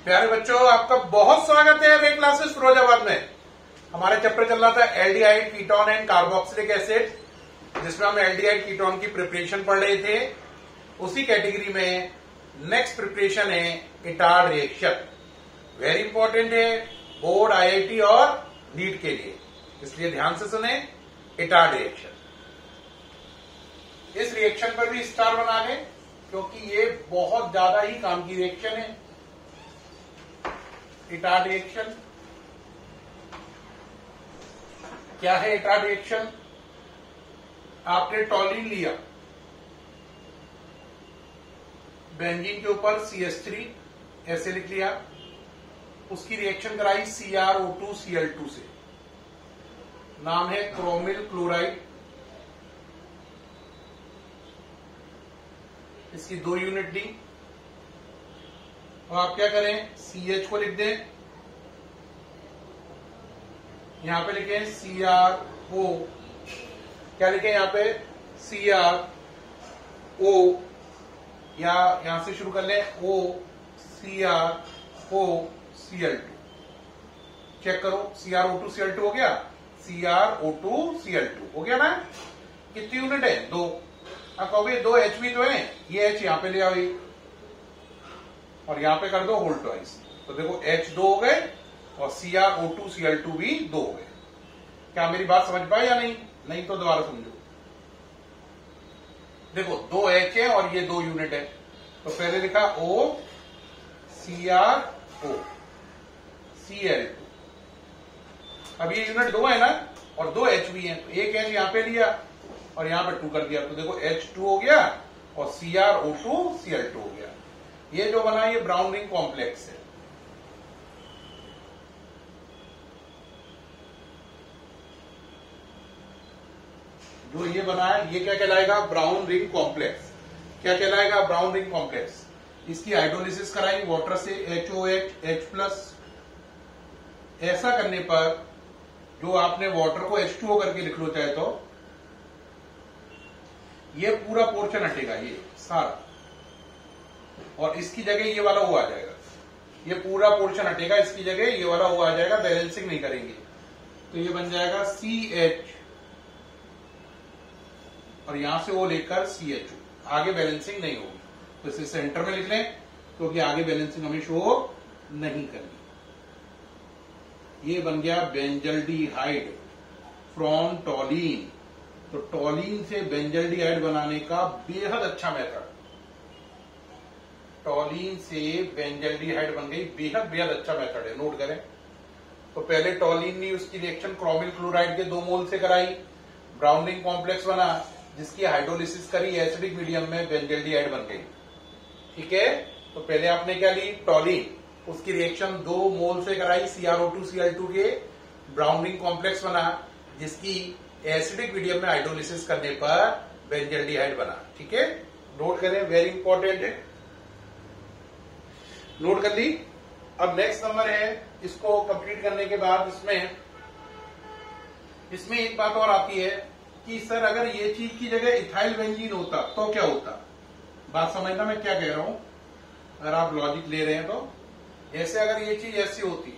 प्यारे बच्चों, आपका बहुत स्वागत है वेब क्लासेस फिरोजाबाद में। हमारे चैप्टर चल रहा था aldehyde ketone and carboxylic acid, जिसमें हम एल्डिहाइड कीटोन की प्रिपरेशन पढ़ रहे थे। उसी कैटेगरी में नेक्स्ट प्रिपरेशन है इटार्ड रिएक्शन। वेरी इंपॉर्टेंट है बोर्ड, आईआईटी और नीट के लिए, इसलिए ध्यान से सुने। इटार्ड रिएक्शन, इस रिएक्शन पर भी स्टार बना लें क्योंकि ये बहुत ज्यादा ही काम की रिएक्शन है। इटार्ड रिएक्शन क्या है? इटार्ड रिएक्शन, आपने टॉलिन लिया, बेंजीन के ऊपर CH3 ऐसे लिख लिया, उसकी रिएक्शन कराई CrO2Cl2 से, नाम है क्रोमिल क्लोराइड। इसकी 2 यूनिट ली और आप क्या करें, CH को लिख दें, यहां पे लिखें CrO, क्या लिखें यहां पे CrO, या यहां से शुरू कर लें CrOCl2। चेक करो, CrO2Cl2 हो गया, CrO2Cl2 हो गया ना। कितनी यूनिट है? 2। अब कहोगे 2 H भी तो है, ये H यहां पे ले आओ और यहां पे कर दो होल ट्वाइस, तो देखो H 2 हो गए और CrO2Cl2 भी 2 हो गए। क्या मेरी बात समझ पाए या नहीं? नहीं तो दोबारा समझो। देखो 2 H है और ये 2 यूनिट है, तो पहले लिखा O CrO Cl2। अब ये यूनिट 2 है ना और 2 H भी है, तो एक H यहां पे लिया और यहां पे 2 कर दिया, तो देखो H2 हो गया और CrO2Cl2 हो गया। ये जो बना ये ब्राउन रिंग कॉम्प्लेक्स है। जो ये बना है ये क्या कहलाएगा? Brown ring complex. क्या कहलाएगा? Brown ring complex. इसकी हाइड्रोलिसिस कराई वाटर से, HOH H+। ऐसा करने पर जो आपने वाटर को H2O करके लिख लो चाहे तो, ये पूरा पोर्शन हटेगा, ये सारा, और इसकी जगह ये वाला O आ जाएगा। ये पूरा पोर्शन हटेगा, इसकी जगह ये वाला O आ जाएगा। बैलेंसिंग नहीं करेंगे तो ये बन जाएगा CH और यहां से O लेकर CHO। आगे बैलेंसिंग नहीं होगी, तो इसे सेंटर में लिख लें क्योंकि आगे बैलेंसिंग हमें शो नहीं करनी। ये बन गया बेंजल्डिहाइड फ्रॉम टॉलिन। तो टॉलिन से बेंजल्डिहाइड बनाने का बेहद अच्छा मेथड। टॉलिन से बेंजल्डिहाइड बन गई, बेहद अच्छा मेथड है, नोट करें। तो पहले टॉलिन ने उसकी रिएक्शन क्रोमिल क्लोराइड के 2 मोल से कराई, ब्राउन रिंग कॉम्प्लेक्स बना, जिसकी हाइड्रोलिसिस करी, एसिडिक मीडियम में बेंजल्डिहाइड बन गई। ठीक है, तो पहले आपने क्या ली? टॉलिन, उसकी रिएक्शन 2 मोल से कराई CrO2Cl2 के, ब्राउन रिंग कॉम्प्लेक्स बना, जिसकी एसिडिक मीडियम में हाइड्रोलिसिस करने पर बेंजल्डिहाइड बना। ठीक है, नोट करें, वेरी इंपॉर्टेंट है, नोट कर ली। अब नेक्स्ट नंबर है, इसको कंप्लीट करने के बाद इसमें एक बात और आती है कि सर अगर ये चीज की जगह इथाइल बेंजीन होता तो क्या होता? बात समझना मैं क्या कह रहा हूं, अगर आप लॉजिक ले रहे हैं तो। जैसे अगर ये चीज ऐसी होती,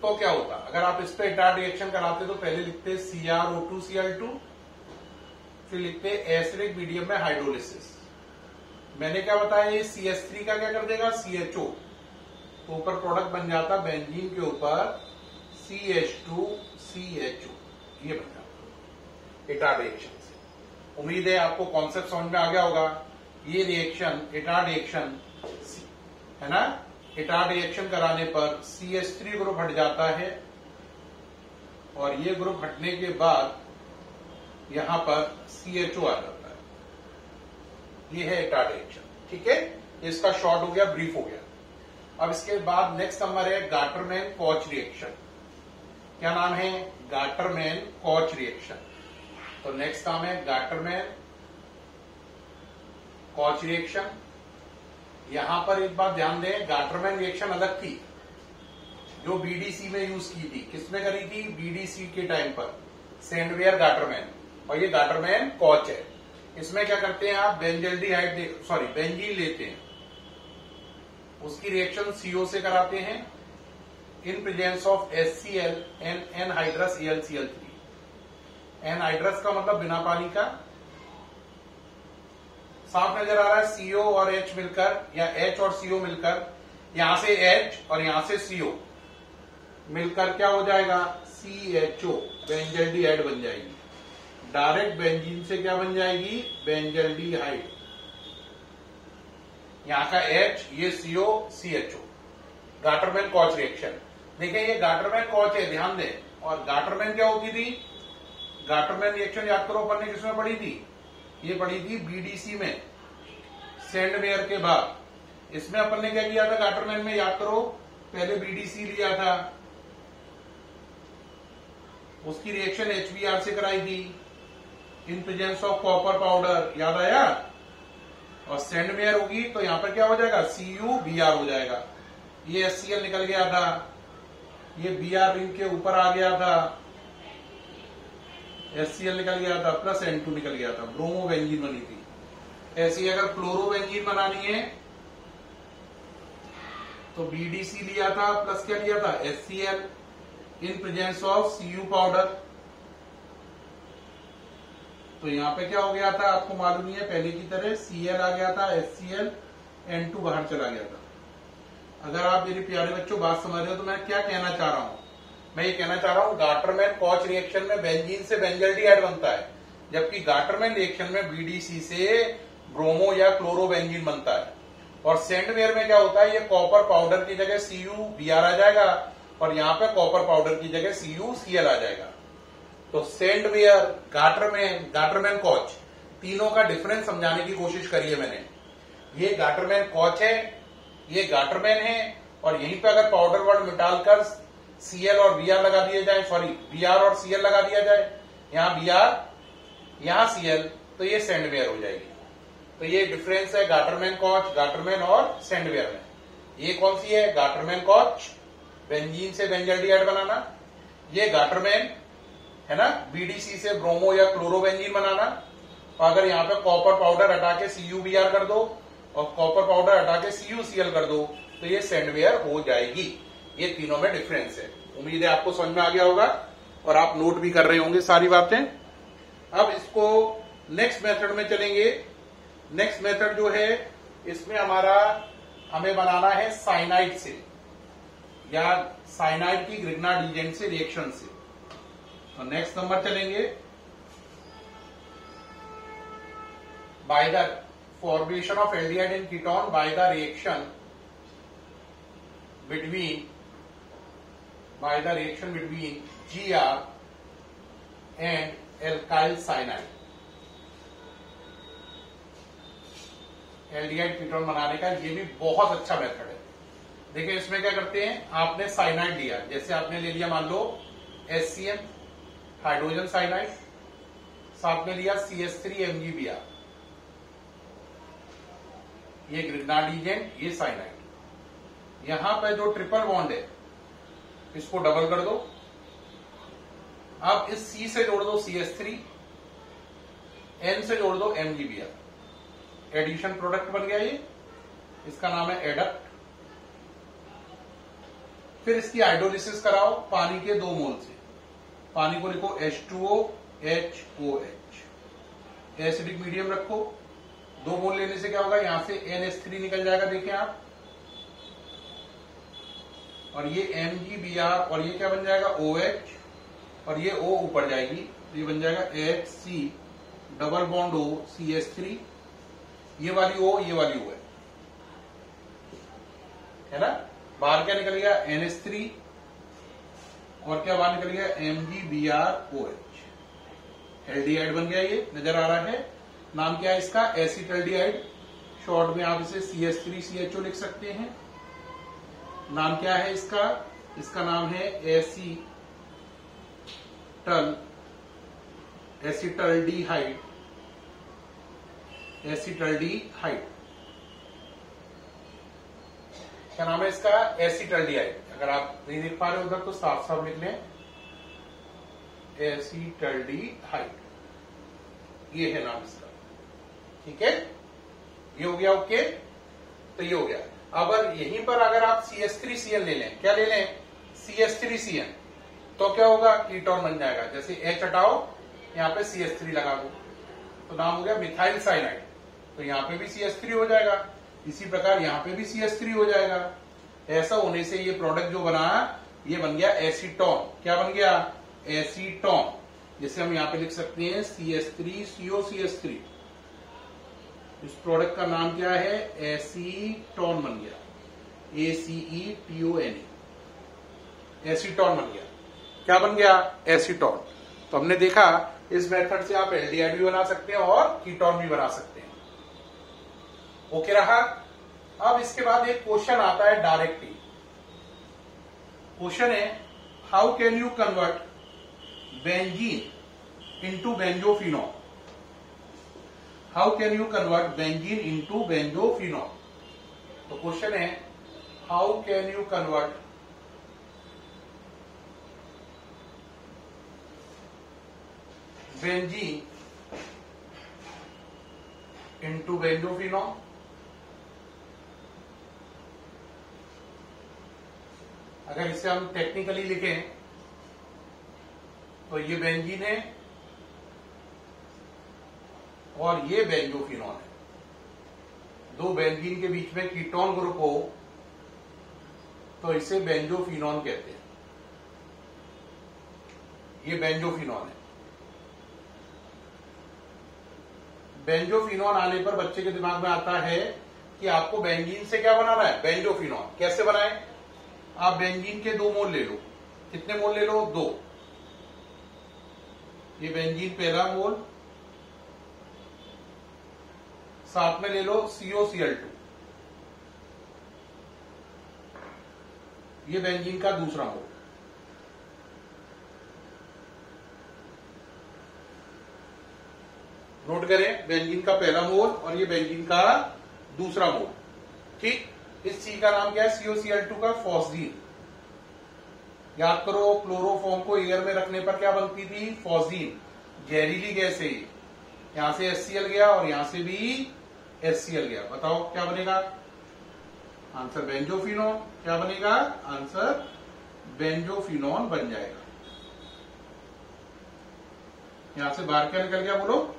तो क्या होता? अगर आप इस पे इटार्ड रिएक्शन कराते तो पहले लिखते CrO2Cl2, फिर लिखते एसिडिक मीडियम में हाइड्रोलिसिस। मैंने क्या बताया, ये CH3 का क्या कर देगा? CHO, तो ऊपर प्रोडक्ट बन जाता बेंजीन के ऊपर CH2CHO, ये बन जाता इटार्ड रिएक्शन से। उम्मीद है आपको कॉन्सेप्ट समझ में आ गया होगा। ये रिएक्शन इटार्ड रिएक्शन है ना। इटार्ड रिएक्शन कराने पर CH3 ग्रुप हट जाता है और ये ग्रुप हटने के बाद यहां पर CHO आ जाता है। ये है इटार्ड रिएक्शन। ठीक है, इसका शॉर्ट हो गया, ब्रीफ हो गया। अब इसके बाद नेक्स्ट नंबर है गाटरमैन कॉच रिएक्शन। क्या नाम है? गाटरमैन कॉच रिएक्शन। तो नेक्स्ट नाम है गाटरमैन कॉच रिएक्शन। यहां पर एक बात ध्यान दें, गाटरमैन रिएक्शन अलग थी जो बीडीसी में यूज की थी। किसमें करी थी? बीडीसी के टाइम पर, सेंडवेयर गाटरमैन, और ये गाटरमैन कॉच है। इसमें क्या करते हैं आप, बेंजल्डिहाइड सॉरी बेंजीन लेते हैं, उसकी रिएक्शन CO से कराते हैं in presence of HCl and anhydrous AlCl3। Anhydrous का मतलब बिना पानी का, साफ नजर आ रहा है, CO और H मिलकर या H और CO मिलकर, यहां से H और यहां से CO मिलकर क्या हो जाएगा, CHO बेंजल्डिहाइड बन जाएगी। डायरेक्ट बेंजीन से क्या बन जाएगी, बेंजल्डिहाइड। यहां का H, ये CO, CHO, गाटरमैन कॉच रिएक्शन। देखिए ये गाटरमैन कॉच है, ध्यान दें। और गाटरमैन क्या होती थी, गाटरमैन रिएक्शन याद करो अपन ने किसमें पढ़ी थी, ये पढ़ी थी BDC में, सेंडमेयर के बाद। इसमें अपन ने क्या किया था गाटरमैन में, याद करो, पहले BDC लिया था, उसकी रिएक्शन HBr से कराई थी in presence of copper powder, याद आया। और सेंडमेयर होगी तो यहां पर क्या हो जाएगा, CuBr हो जाएगा। ये HCl निकल गया था, ये Br रिंग के ऊपर आ गया था, HCl निकल गया था, प्लस N2 निकल गया था, ब्रोमो बेंजीन बनी थी। ऐसी अगर क्लोरो बेंजीन बनानी है तो BDC लिया था, प्लस क्या लिया था, HCl in presence of Cu powder. तो यहां पे क्या हो गया था आपको मालूम ही है, पहले की तरह Cl आ गया था, HCl, N2 बाहर चला गया था। अगर आप मेरे प्यारे बच्चों बात समझ रहे हो तो मैं क्या कहना चाह रहा हूं, मैं ये कहना चाह रहा हूं गाटरमैन कॉच रिएक्शन में बेंजीन से बेंजल्डिहाइड बनता है, जबकि गाटरमैन रिएक्शन में BDC से ब्रोमो या क्लोरो बेंजीन बनता है। और सेंडमेयर में क्या होता है, ये कॉपर पाउडर की जगह CuBr आ जाएगा और यहाँ पे कॉपर पाउडर की जगह CuCl आ जाएगा। तो सेंडमेयर, गाटरमैन कॉच, तीनों का डिफरेंस समझाने की कोशिश करी है मैंने। ये गाटरमैन कॉच है, ये गाटरमैन है, और यहीं पे अगर पाउडर वर्ड निकालकर Cl और Br लगा दिए जाए, सॉरी Br और Cl लगा दिया जाए, यहाँ Br यहाँ Cl, तो ये सेंडमेयर हो जाएगी। तो ये डिफरेंस है गाटरमैन कॉच, गाटरमैन और सेंडमेयर में। ये कौन सी है, गाटरमैन कॉच, बेंजीन से बेंजल्डिहाइड बनाना। ये गाटरमैन है ना, BDC से ब्रोमो या क्लोरो बेंजीन बनाना। और अगर यहाँ पे कॉपर पाउडर हटा के CuBr कर दो और कॉपर पाउडर हटा के CuCl कर दो तो ये सेंडमेयर हो जाएगी। ये तीनों में डिफरेंस है। उम्मीद है आपको समझ में आ गया होगा और आप नोट भी कर रहे होंगे सारी बातें। अब इसको नेक्स्ट मेथड में चलेंगे। नेक्स्ट मेथड जो है इसमें हमें बनाना है साइनाइड से या साइनाइड की ग्रिग्नार्ड एजेंट से रिएक्शन से। तो नेक्स्ट नंबर चलेंगे, by the formation of aldehyde in ketone by the reaction between Gr and alkyl cyanide. Aldehyde ketone बनाने का ये भी बहुत अच्छा मेथड है। देखिए इसमें क्या करते हैं, आपने साइनाइड लिया, जैसे आपने ले लिया मान लो HCl हाइड्रोजन साइनाइड, साथ में लिया CH3MgBr, ये ग्रिग्नार्ड एजेंट, ये साइनाइड। यहां पे जो ट्रिपल बॉन्ड है इसको डबल कर दो। अब इस C से जोड़ दो CH3, N से जोड़ दो MgBr, एडिशन प्रोडक्ट बन गया ये, इसका नाम है एडक्ट। फिर इसकी हाइड्रोलिसिस कराओ पानी के 2 मोल से, पानी को लिखो H2OHOH, एसिडिक मीडियम रखो। 2 मोल लेने से क्या होगा, यहां से NH3 निकल जाएगा, देखें आप, और ये MgBr और ये क्या बन जाएगा OH, और ये O ऊपर जाएगी, ये बन जाएगा HC double bond O CH3, ये वाली O, ये वाली O है ना। बाहर क्या निकल गया NH3 और क्या बाहर निकल गया MgBrOH, एल्डिहाइड बन गया। ये नजर आ रहा है, नाम क्या है इसका, एसिटल्डिहाइड, शॉर्ट में आप इसे CH3CHO लिख सकते हैं। नाम क्या है इसका, इसका नाम है एसिटल्डिहाइड। क्या नाम है इसका, एसिटल्डिहाइड। अगर आप नहीं देख पा रहे उधर तो साफ साफ लिख लें, एसिटल्डिहाइड, ये है नाम इसका। ठीक है, ये हो गया ओके। तो ये हो गया। अब यहीं पर अगर आप CH3Cl ले लें, क्या ले लें, CH3Cl, तो क्या होगा, कीटोन बन जाएगा। जैसे H हटाओ, यहाँ पे CH3 लगा दो, तो नाम हो गया मिथाइल साइनाइड। तो यहाँ पे भी CH3 हो जाएगा, इसी प्रकार यहाँ पे भी CH3 हो जाएगा। ऐसा होने से ये प्रोडक्ट जो बना, ये बन गया एसीटोन। क्या बन गया, एसीटोन। जैसे हम यहाँ पे लिख सकते हैं CH3COCH3। इस प्रोडक्ट का नाम क्या है, एसीटोन बन गया, ACETON, एसीटोन बन गया। क्या बन गया, एसीटोन। तो हमने देखा इस मेथड से आप एल्डिहाइड भी बना सकते हैं और कीटोन भी बना सकते हैं। ओके रहा। अब इसके बाद एक क्वेश्चन आता है डायरेक्टली। क्वेश्चन है, how can you convert benzene into benzophenol. How can you convert benzene into benzophenol. तो क्वेश्चन है, how can you convert benzene into benzophenol. अगर इसे हम टेक्निकली लिखें तो ये बेंजीन है और ये बेंजोफिनॉल है। दो बेंजीन के बीच में कीटोन ग्रुप हो तो इसे बेंजोफिनॉल कहते हैं। ये बेंजोफिनॉल है। बेंजोफिनॉल आने पर बच्चे के दिमाग में आता है कि आपको बेंजीन से क्या बनाना है, बेंजोफिनॉल। कैसे बनाएं, आप बेंजीन के 2 मोल ले लो। कितने मोल ले लो, 2। ये बेंजीन पहला मोल, साथ में ले लो COCl2, ये बेंजीन का दूसरा मोल। नोट करें, बेंजीन का पहला मोल और ये बेंजीन का दूसरा मोल। ठीक, इस चीज का नाम क्या है, COCl2 का फॉस्जीन। याद करो, क्लोरोफॉर्म को एयर में रखने पर क्या बनती थी, फॉस्जीन, जहरीली गैस है। यहां से HCl गया और यहां से भी HCl गया। बताओ क्या बनेगा, आंसर बेंजोफिनॉल। क्या बनेगा, आंसर बेंजोफिनॉल बन जाएगा। यहां से बाहर क्या निकल गया, बोलो,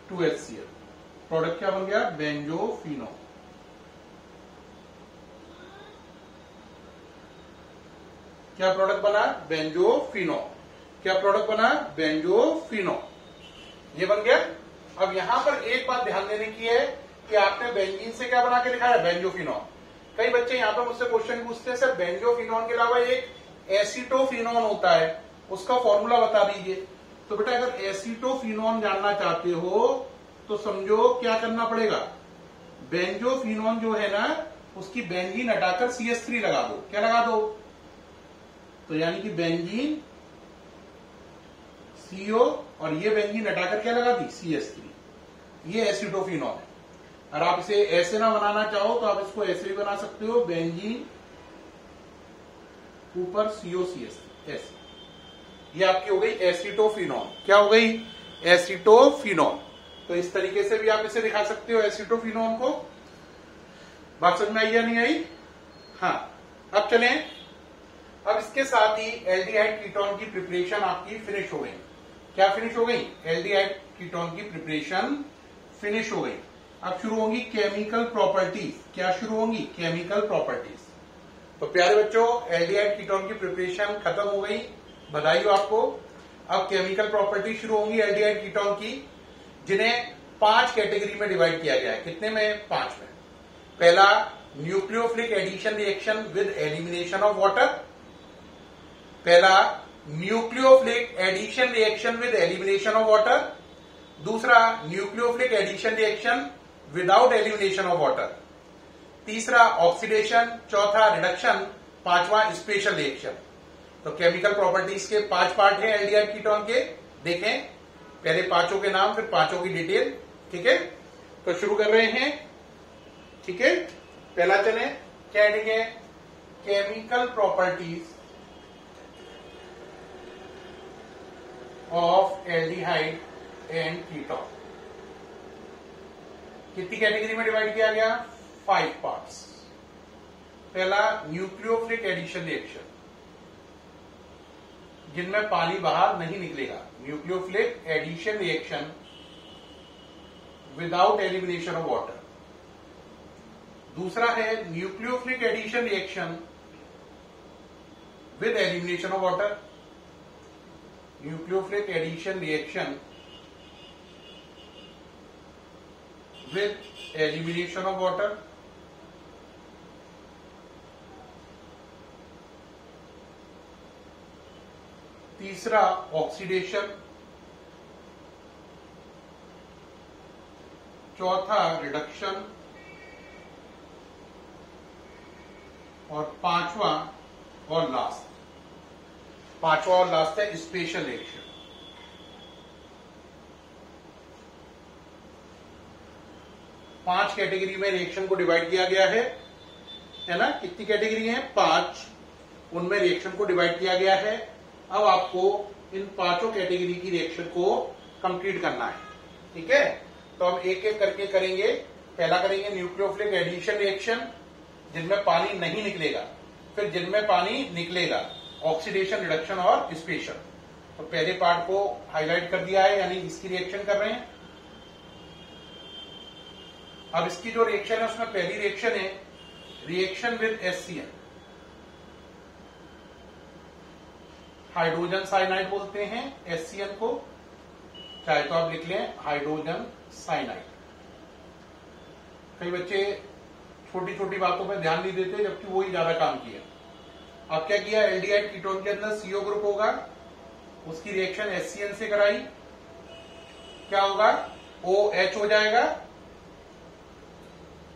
2HCl। प्रोडक्ट क्या बन गया, बेंजोफिनॉल। क्या प्रोडक्ट बना, बेंजोफिनॉल। क्या प्रोडक्ट बना, बेंजोफिनॉल। ये बन गया। अब यहां पर एक बात ध्यान देने की है कि आपने बेंजीन से क्या बना के लिखा है, बेंजोफिनॉल। कई बच्चे यहां पर मुझसे क्वेश्चन पूछते हैं, सर बेंजोफिनॉल के अलावा एक एसीटोफिनॉल होता है, उसका फॉर्मूला बता दीजिए। तो बेटा अगर एसीटोफिनॉल जानना चाहते हो तो समझो क्या करना पड़ेगा, बेंजोफिनॉल जो है ना, उसकी बेंजीन हटाकर CH3 लगा दो। क्या लगा दो, तो यानी कि बेंजीन CO और ये बेंजीन हटाकर क्या लगा दी, CH3। ये एसीटोफिनॉल है। और आप इसे ऐसे ना बनाना चाहो तो आप इसको ऐसे भी बना सकते हो, बेंजीन ऊपर COCH3 ऐसे। ये आपकी हो गई एसीटोफिनॉल। क्या हो गई, एसीटोफिनॉल। तो इस तरीके से भी आप इसे दिखा सकते हो, एसीटोफिनॉल को। बात समझ में आई या नहीं आई, हाँ। अब चलें, अब इसके साथ ही एल्डिहाइड कीटोन की प्रिपरेशन आपकी फिनिश हो गई। क्या फिनिश हो गई, एल्डिहाइड कीटोन की प्रिपरेशन फिनिश हो गई। अब शुरू होंगी केमिकल प्रॉपर्टीज। क्या शुरू होंगी, केमिकल प्रॉपर्टीज। तो प्यारे बच्चों, एल्डिहाइड कीटोन की प्रिपरेशन खत्म हो गई, बधाई हो आपको। अब केमिकल प्रॉपर्टी शुरू होंगी एल्डिहाइड कीटोन की, जिन्हें 5 कैटेगरी में डिवाइड किया गया है। कितने में, 5 में। पहला, nucleophilic addition reaction with elimination of water. पहला, nucleophilic addition reaction with elimination of water. दूसरा, nucleophilic addition reaction without elimination of water. तीसरा, ऑक्सीडेशन। चौथा, रिडक्शन। पांचवा, स्पेशल रिएक्शन। तो केमिकल प्रॉपर्टीज के 5 पार्ट हैं एल्डिहाइड कीटोन के। देखें पहले 5 के नाम, फिर 5 की डिटेल। ठीक है, तो शुरू कर रहे हैं। ठीक है, पहला चले, क्या हेडिंग है, chemical properties of aldehyde and ketone. कितनी कैटेगरी में डिवाइड किया गया? 5 पार्ट्स। पहला न्यूक्लियोफिलिक एडिशन रिएक्शन, जिनमें पानी बाहर नहीं निकलेगा, nucleophilic addition reaction without elimination of water. दूसरा है nucleophilic addition reaction with elimination of water, nucleophilic addition reaction with elimination of water. तीसरा ऑक्सीडेशन। चौथा रिडक्शन। और पांचवा और लास्ट है स्पेशल रिएक्शन। पांच कैटेगरी में रिएक्शन को डिवाइड किया गया है ना? कितनी कैटेगरी है? 5। उनमें रिएक्शन को डिवाइड किया गया है। अब आपको इन पांचों कैटेगरी की रिएक्शन को कंप्लीट करना है, ठीक है? तो हम एक एक करके करेंगे। पहला करेंगे न्यूक्लियोफिलिक एडिशन रिएक्शन, जिनमें पानी नहीं निकलेगा। फिर जिनमें पानी निकलेगा, ऑक्सीडेशन, रिडक्शन और स्पेशल। तो पहले पार्ट को हाईलाइट कर दिया है, यानी इसकी रिएक्शन कर रहे हैं। अब इसकी जो रिएक्शन है उसमें पहली रिएक्शन है reaction with HCl, hydrogen cyanide बोलते हैं HCl को, चाहे तो आप लिख लें हाइड्रोजन साइनाइड। कई बच्चे छोटी छोटी बातों पर ध्यान नहीं देते, जबकि वही ज्यादा काम किया। अब क्या किया? एल्डिहाइड कीटोन के अंदर CO ग्रुप होगा, उसकी रिएक्शन HCl से कराई, क्या होगा? OH हो जाएगा।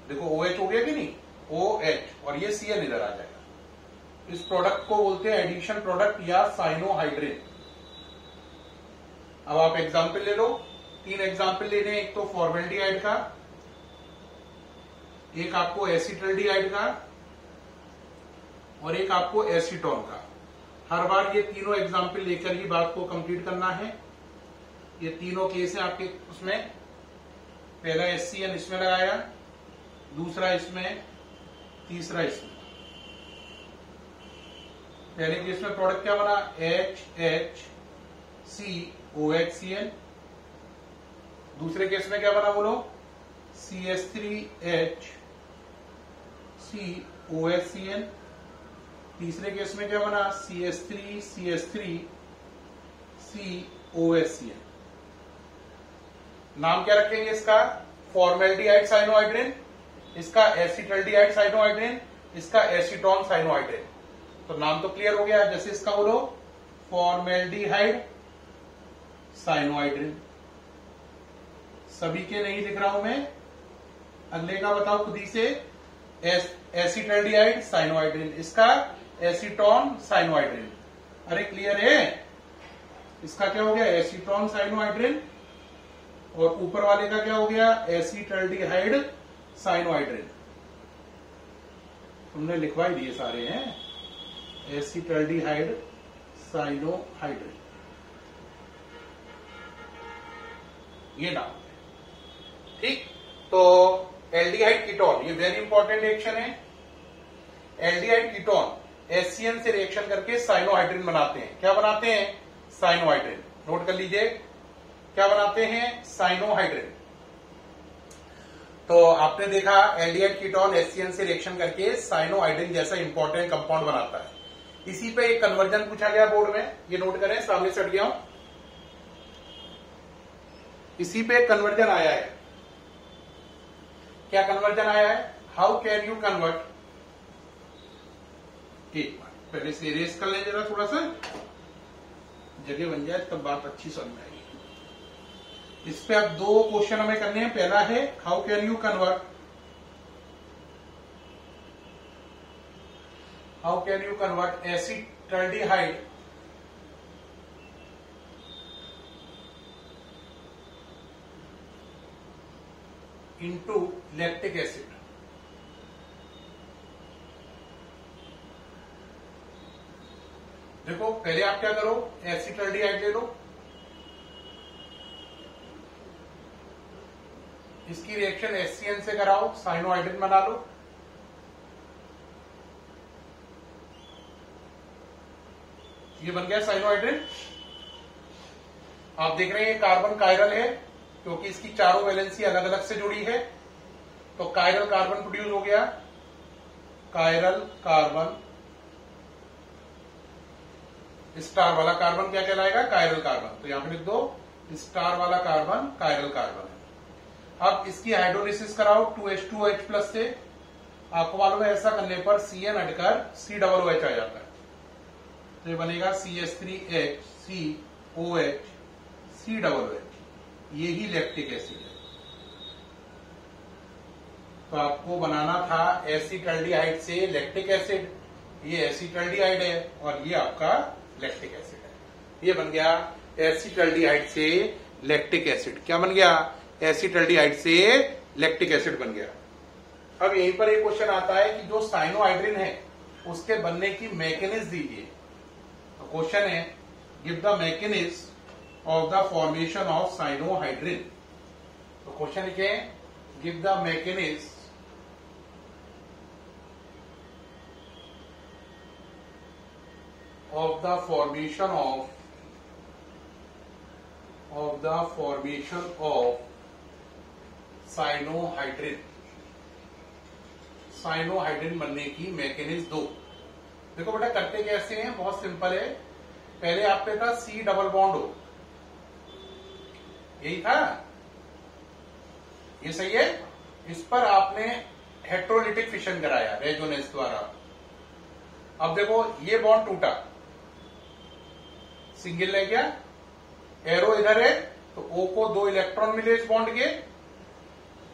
देखो OH हो गया कि नहीं? OH, और ये Cl इधर आ जाएगा। इस प्रोडक्ट को बोलते हैं एडिशन प्रोडक्ट या साइनोहाइड्रिन। अब आप एग्जाम्पल ले लो, 3 एग्जाम्पल लेने हैं। एक तो फॉर्मेल्डिहाइड का, एक आपको एसिटल्डिहाइड का, और एक आपको एसीटोन का। हर बार ये तीनों एग्जाम्पल लेकर ही बात को कंप्लीट करना है। ये तीनों केस है आपके उसमें। पहला HCl इसमें लगाया, दूसरा इसमें, तीसरा इसमें। पहले केस में प्रोडक्ट क्या बना? HHCOHCl। दूसरे केस में क्या बना बोलो? CH3HCOHCl। तीसरे केस में क्या बना? CH3CH3COHCl। नाम क्या रखेंगे इसका? फॉर्मेल्डिहाइड साइनोहाइड्रिन, इसका एसिटल्डिहाइड साइनोहाइड्रिन, इसका एसीटोन साइनोहाइड्रिन। तो नाम तो क्लियर हो गया। जैसे इसका बोलो फॉर्मेल्डिहाइड साइनोहाइड्रिन। सभी के नहीं लिख रहा हूं मैं, अगले का बताओ खुद ही से। एसिटल्डिहाइड साइनोहाइड्रिन, इसका एसीटोन साइनोहाइड्रिन। अरे क्लियर है? इसका क्या हो गया? एसीटोन साइनोहाइड्रिन, और ऊपर वाले का क्या हो गया? Acetaldehyde cyanohydrin. तुमने लिखवा ही दिए सारे हैं, एसिटल्डिहाइड साइनोहाइड्रिन, ये नाम है, ठीक? तो एल्डिहाइड कीटोन, ये वेरी इंपॉर्टेंट रिएक्शन है। एल्डिहाइड कीटोन HCl से रिएक्शन करके साइनोहाइड्रिन बनाते हैं। क्या बनाते हैं? साइनोहाइड्रिन। नोट कर लीजिए, क्या बनाते हैं? साइनोहाइड्रिन। तो आपने देखा एल्डिहाइड कीटोन HCl से रिएक्शन करके साइनोहाइड्रिन जैसा इंपॉर्टेंट कंपाउंड बनाता है। इसी पे एक कन्वर्जन पूछा गया बोर्ड में, ये नोट करें, सामने से हट गया हूं। इसी पे एक कन्वर्जन आया है। क्या कन्वर्जन आया है? हाउ कैन यू कन्वर्ट, एक बार पहले से इरेज कर लें जरा, थोड़ा सा जगह बन जाए तब बात अच्छी समझ में आएगी। इस पे अब 2 क्वेश्चन हमें करने हैं। पहला है how can you convert, how can you convert acetaldehyde into lactic acid। देखो पहले आप क्या करो, एसिटल्डिहाइड ले लो, इसकी रिएक्शन HCN से कराओ, साइनोहाइड्रिन बना लो। ये बन गया साइनोहाइड्रिन। आप देख रहे हैं कार्बन कायरल है क्योंकि इसकी चारों वैलेंसी अलग अलग से जुड़ी है, तो कायरल कार्बन प्रोड्यूस हो गया। कायरल कार्बन, स्टार वाला कार्बन क्या कहलाएगा? Chiral carbon. तो यहां पे लिख दो स्टार वाला कार्बन कायरल कार्बन है। अब इसकी हाइड्रोलिसिस कराओ 2H2OH+ से। आपको मालूम है ऐसा करने पर CN हटकर COOH आ जाता है, तो ये बनेगा CH3HCOH COOH। ये ही लैक्टिक एसिड है। तो आपको बनाना था एसिटल्डिहाइड से लैक्टिक एसिड, ये एसिटल्डिहाइड है और ये आपका लैक्टिक एसिड है। ये बन गया एसिटल्डिहाइड से लैक्टिक एसिड। क्या बन गया? एसिटल्डिहाइड से लैक्टिक एसिड बन गया। अब यहीं पर एक क्वेश्चन आता है कि जो साइनोहाइड्रिन है उसके बनने की मैकेनिज्म दीजिए। तो क्वेश्चन है give the mechanism of the formation of cyanohydrin. तो क्वेश्चन लिखे give the mechanism of the formation of cyanohydrin. Cyanohydrin बनने की मैकेनिज्म दो। देखो बेटा करते कैसे हैं, बहुत सिंपल है। पहले आपके था C डबल बॉन्ड हो, यही था, ये सही है। इस पर आपने हेट्रोलिटिक फिशन कराया रेजोनेंस द्वारा। अब देखो ये बॉन्ड टूटा, सिंगल रह गया, एरो इधर है, तो O को 2 इलेक्ट्रॉन मिले इस बॉन्ड के,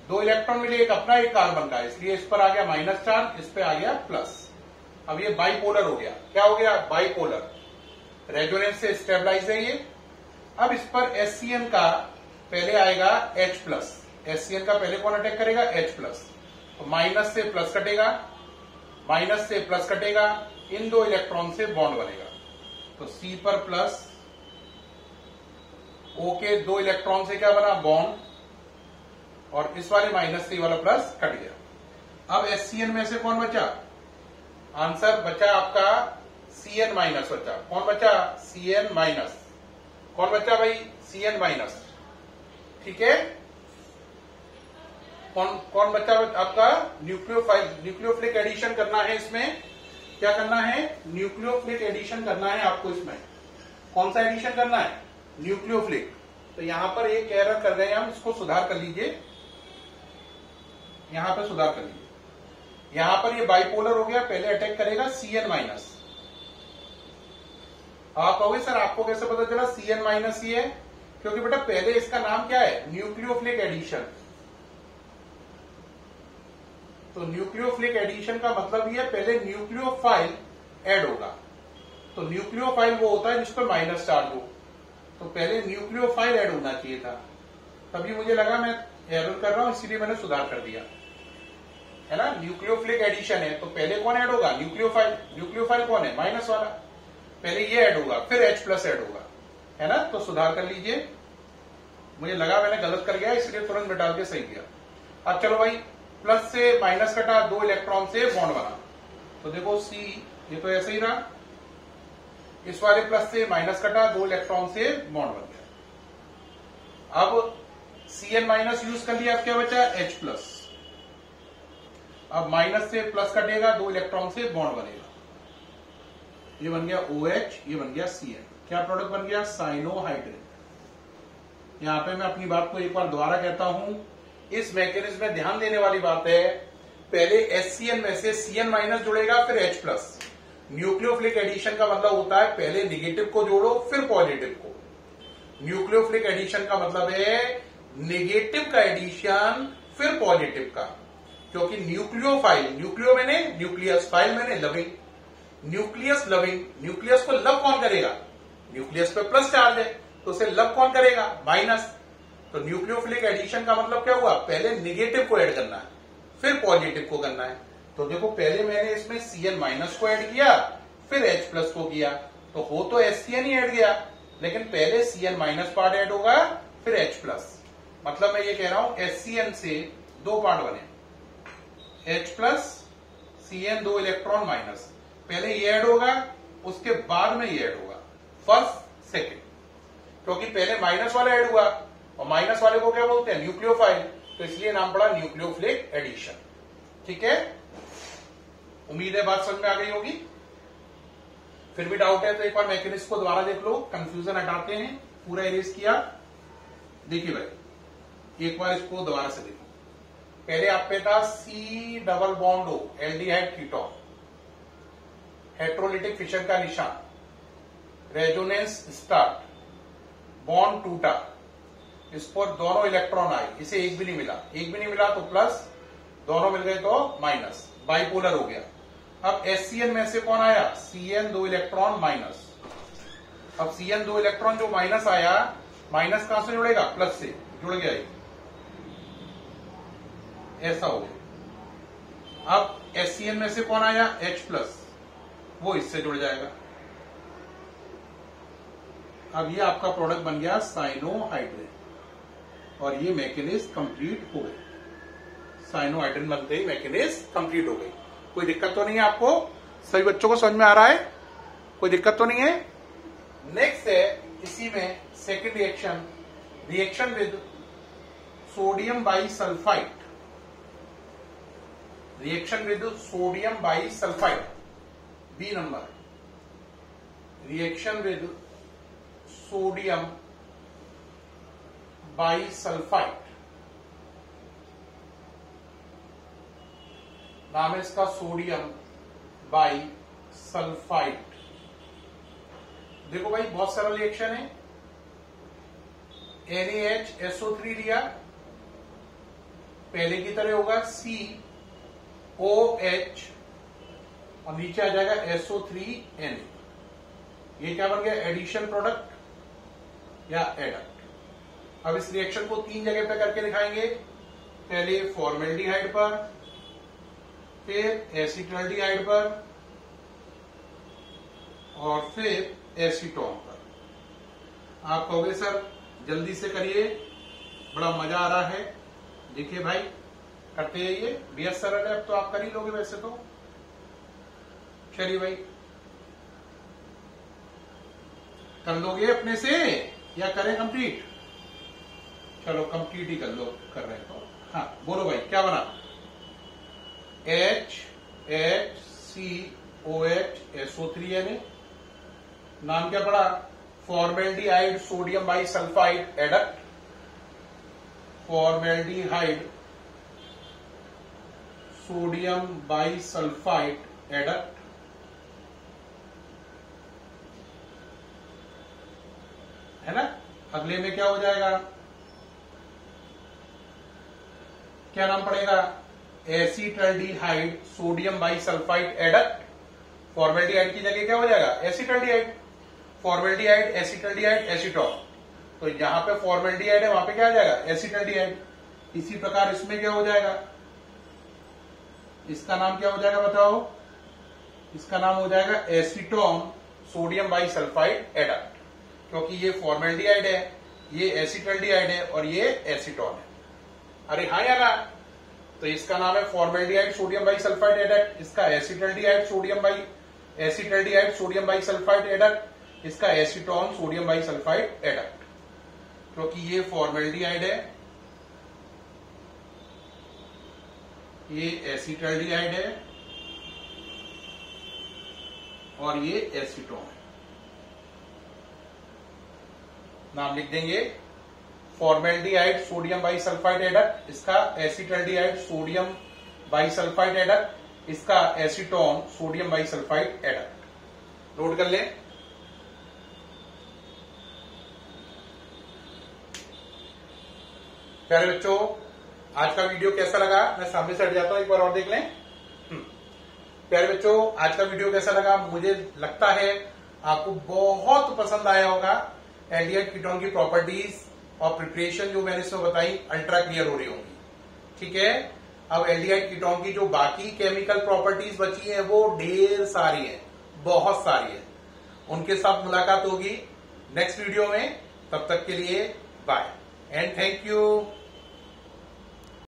2 इलेक्ट्रॉन मिले, एक अपना एक कार्बन का, इसलिए इस पर आ गया माइनस चार्ज, इस पे आ गया प्लस। अब ये बाइपोलर हो गया। क्या हो गया? बाइपोलर। रेजोनेंस से स्टेबलाइज है ये। अब इस पर HCN का पहले आएगा H+। HCN का पहले कौन अटैक करेगा? H+। तो माइनस से प्लस कटेगा, माइनस से प्लस कटेगा, इन 2 इलेक्ट्रॉन से बॉन्ड बनेगा। तो C पर प्लस, O के 2 इलेक्ट्रॉन से क्या बना? बॉन्ड, और इस वाले माइनस से ये वाला प्लस कट गया। अब HCN में से कौन बचा? आंसर बचा आपका CN माइनस बचा। कौन बचा? CN minus. कौन बचा भाई? CN minus. ठीक है, कौन बचा आपका? न्यूक्लियोफिलिक एडिशन करना है इसमें। क्या करना है? न्यूक्लियोफिलिक एडिशन करना है आपको इसमें। कौन सा एडिशन करना है? न्यूक्लियोफिलिक। तो यहां पर एक एरर कर रहे हैं हम, इसको सुधार कर लीजिए। यहां पर सुधार कर लीजिए। यहां पर ये बाइपोलर हो गया, पहले अटैक करेगा CN माइनस। आप कहोगे सर आपको कैसे पता चला CN माइनस ही है? क्योंकि बेटा पहले इसका नाम क्या है? Nucleophilic addition. तो न्यूक्लियोफिलिक एडिशन का मतलब ये पहले न्यूक्लियोफाइल ऐड होगा। तो न्यूक्लियोफाइल वो होता है जिस पर माइनस चार्ज हो, तो पहले न्यूक्लियोफाइल ऐड होना चाहिए था। तभी मुझे लगा मैं एरर कर रहा हूं, इसीलिए मैंने सुधार कर दिया, है ना। न्यूक्लियोफिलिक एडिशन है तो पहले कौन ऐड होगा? न्यूक्लियोफाइल। न्यूक्लियोफाइल कौन है? माइनस वाला। पहले ये ऐड होगा, फिर H+ ऐड होगा, है ना। तो सुधार कर लीजिए। मुझे लगा मैंने गलत कर गया, इसलिए तुरंत मिटा के सही किया। अब चलो भाई, प्लस से माइनस कटा, 2 इलेक्ट्रॉन से बॉन्ड बना। तो देखो C ये तो ऐसे ही रहा, इस वाले प्लस से माइनस कटा, 2 इलेक्ट्रॉन से बॉन्ड बन गया। अब CN माइनस यूज कर लिया, अब क्या बचा? H+। अब माइनस से प्लस कटेगा, 2 इलेक्ट्रॉन से बॉन्ड बनेगा, ये बन गया OH, ये बन गया CN। क्या प्रोडक्ट बन गया? साइनोहाइड्रिन। यहां पे मैं अपनी बात को एक बार दोबारा कहता हूं, इस मैकेनिज्म में ध्यान देने वाली बात है, पहले HCN में से CN माइनस जुड़ेगा, फिर H+। न्यूक्लियोफिलिक एडिशन का मतलब होता है पहले निगेटिव को जोड़ो फिर पॉजिटिव को। न्यूक्लियोफिलिक एडिशन का मतलब है निगेटिव का एडिशन फिर पॉजिटिव का, क्योंकि न्यूक्लियोफाइल, न्यूक्लियो मैंने न्यूक्लियस, फाइल मैंने लविंग, न्यूक्लियस लविंग, न्यूक्लियस को लव कौन करेगा? न्यूक्लियस पे प्लस चार्ज है, तो उसे लव कौन करेगा? माइनस। तो न्यूक्लियोफिलिक एडिशन का मतलब क्या हुआ? पहले निगेटिव को ऐड करना है, फिर पॉजिटिव को करना है। तो देखो पहले मैंने इसमें CN माइनस को ऐड किया, फिर H+ को किया, तो हो तो HCN ही ऐड गया, लेकिन पहले CN माइनस पार्ट ऐड होगा, फिर H+। मतलब मैं ये कह रहा हूं HCN से दो पार्ट बने, H प्लस CN, दो इलेक्ट्रॉन माइनस, पहले ये ऐड होगा उसके बाद में ये ऐड होगा, फर्स्ट सेकेंड, क्योंकि पहले माइनस वाला ऐड हुआ और माइनस वाले को क्या बोलते हैं, न्यूक्लियोफाइल, तो इसलिए नाम पड़ा न्यूक्लियोफिलिक एडिशन। ठीक है, उम्मीद है बात समझ में आ गई होगी। फिर भी डाउट है तो एक बार मैकेनिज्म को दोबारा देख लो, कंफ्यूजन हटाते हैं, पूरा इरेज किया। देखिए भाई एक बार इसको दोबारा से देखो, पहले आपके पास C डबल बॉन्ड हो, एल्डिहाइड कीटोन, हेट्रोलिटिक फिशन का निशान, रेजोनेंस स्टार्ट, बॉन्ड टूटा, इस पर दोनों इलेक्ट्रॉन आए, इसे एक भी नहीं मिला, एक भी नहीं मिला तो प्लस, दोनों मिल गए तो माइनस, बाइपोलर हो गया। अब HCN में से कौन आया, CN, दो इलेक्ट्रॉन माइनस। अब CN दो इलेक्ट्रॉन जो माइनस आया, माइनस कहां से जुड़ेगा, प्लस से जुड़ गया, ऐसा हो गया। अब HCN में से कौन आया, H प्लस, वो इससे जुड़ जाएगा। अब ये आपका प्रोडक्ट बन गया साइनोहाइड्रिन और ये मैकेनिज्म कंप्लीट हो गई। साइनोहाइड्रिन बनते ही मैकेनिज्म कंप्लीट हो गई। कोई दिक्कत तो नहीं है आपको, सभी बच्चों को समझ में आ रहा है, कोई दिक्कत तो नहीं है। नेक्स्ट है इसी में second reaction, reaction with sodium bisulphite, reaction with sodium bisulphite, B number, reaction with sodium bisulphite, नाम है इसका सोडियम बाइसल्फाइड। देखो भाई बहुत सरल रिएक्शन है, NaHSO3 लिया, पहले की तरह होगा COH और नीचे आ जाएगा SO3Na, ये क्या बन गया, एडिशन प्रोडक्ट या एडक्ट। अब इस रिएक्शन को तीन जगह पे करके दिखाएंगे, पहले फॉर्मेल्डिहाइड पर, फिर एसीटल्डिहाइड पर और फिर एसीटोन पर। आप कहोगे सर जल्दी से करिए, बड़ा मजा आ रहा है। देखिए भाई करते जाइए, बेहद सरल है, अब तो आप कर ही लोगे वैसे तो। चलिए भाई कर लोगे अपने से या करें कंप्लीट, चलो कंप्लीट ही कर लो, कर रहे हैं तो। हाँ बोलो भाई क्या बना, HCOHSO3Na, नाम क्या पड़ा, formaldehyde sodium bisulphide adduct, formaldehyde sodium bisulphide adduct, है ना। अगले में क्या हो जाएगा, क्या नाम पड़ेगा, acetaldehyde sodium bisulphide adduct, formaldehyde की जगह क्या हो जाएगा, एसीटल्डिहाइड, फॉर्मेल्डिहाइड एसीटल्डिहाइड एसीटोन, तो यहां पे फॉर्मेल्डिहाइड है, वहां पे क्या आ जाएगा, एसीटल्डिहाइड। इसी प्रकार इसमें क्या हो जाएगा, इसका नाम क्या हो जाएगा बताओ, इसका नाम हो जाएगा एसीटोन सोडियम बाइसल्फाइड एडक्ट, क्योंकि ये फॉर्मेल्डिहाइड है, ये एसीटल्डिहाइड है और ये एसीटोन है। अरे हाँ या ना, तो इसका नाम है फॉर्मेल्डिहाइड सोडियम बाइसल्फाइड एडक्ट, इसका एसीटल्डिहाइड सोडियम बाइसल्फाइड एडक्ट, इसका एसीटोन सोडियम बाइसल्फाइड एडक्ट, क्योंकि ये फॉर्मेल्डिहाइड है, ये एसीटल्डिहाइड है और ये एसीटोन है। नाम लिख देंगे, फॉर्मेल्डिहाइड सोडियम बाइसल्फाइड एडक्ट, इसका एसीटल्डिहाइड सोडियम बाइसल्फाइड एडक्ट, इसका acetone sodium bisulphide adduct. Note कर ले। प्यारे बच्चों आज का वीडियो कैसा लगा, मैं सामने से हट जाता हूं, एक बार और देख लें। प्यारे बच्चों आज का वीडियो कैसा लगा, मुझे लगता है आपको बहुत पसंद आया होगा। एल्डिहाइड कीटोन की प्रॉपर्टीज और प्रिपरेशन जो मैंने इसमें बताई अल्ट्रा क्लियर हो रही होंगी, ठीक है। अब एल्डिहाइड कीटोन की जो बाकी केमिकल प्रॉपर्टीज बची हैं वो ढेर सारी हैं, बहुत सारी है, उनके साथ मुलाकात होगी नेक्स्ट वीडियो में। तब तक के लिए बाय। And thank you.